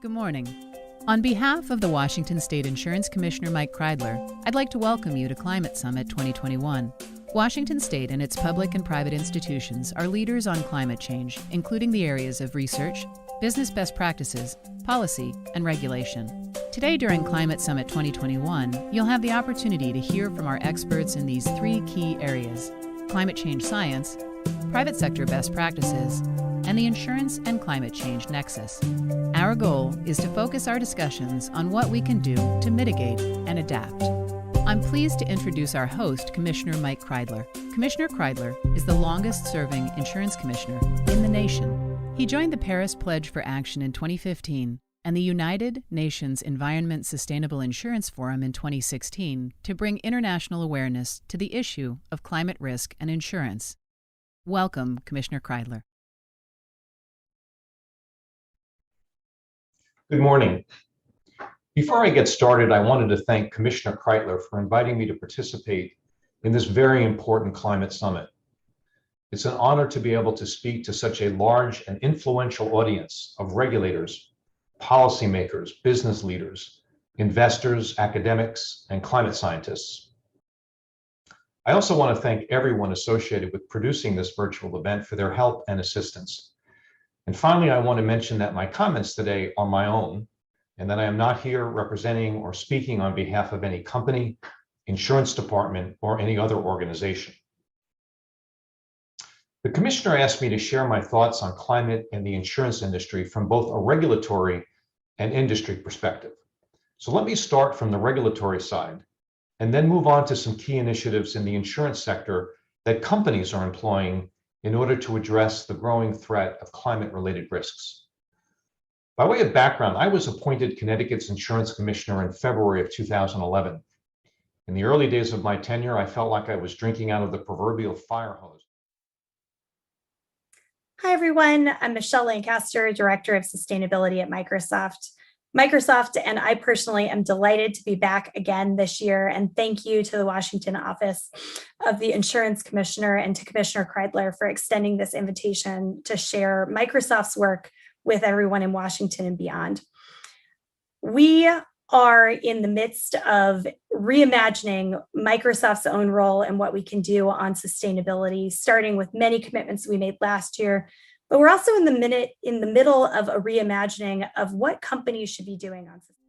Good morning. On behalf of the Washington State Insurance Commissioner Mike Kreidler, I'd like to welcome you to Climate Summit 2021. Washington State and its public and private institutions are leaders on climate change, including the areas of research, business best practices, policy, and regulation. Today during Climate Summit 2021, you'll have the opportunity to hear from our experts in these three key areas: climate change science, private sector best practices, and the insurance and climate change nexus. Our goal is to focus our discussions on what we can do to mitigate and adapt. I'm pleased to introduce our host, Commissioner Mike Kreidler. Commissioner Kreidler is the longest-serving insurance commissioner in the nation. He joined the Paris Pledge for Action in 2015 and the United Nations Environment Sustainable Insurance Forum in 2016 to bring international awareness to the issue of climate risk and insurance. Welcome, Commissioner Kreidler. Good morning. Before I get started, I wanted to thank Commissioner Kreidler for inviting me to participate in this very important climate summit. It's an honor to be able to speak to such a large and influential audience of regulators, policymakers, business leaders, investors, academics, and climate scientists. I also want to thank everyone associated with producing this virtual event for their help and assistance. And finally, I want to mention that my comments today are my own, and that I am not here representing or speaking on behalf of any company, insurance department, or any other organization. The commissioner asked me to share my thoughts on climate and the insurance industry from both a regulatory and industry perspective. So let me start from the regulatory side and then move on to some key initiatives in the insurance sector that companies are employing in order to address the growing threat of climate-related risks. By way of background, I was appointed Connecticut's insurance commissioner in February of 2011. In the early days of my tenure, I felt like I was drinking out of the proverbial fire hose. Hi, everyone. I'm Michelle Lancaster, Director of Sustainability at Microsoft. Microsoft and I personally am delighted to be back again this year, and thank you to the Washington office of the Insurance Commissioner and to Commissioner Kreidler for extending this invitation to share Microsoft's work with everyone in Washington and beyond. We are in the midst of reimagining Microsoft's own role and what we can do on sustainability, starting with many commitments we made last year. But we're also in the middle of a reimagining of what companies should be doing on sustainability.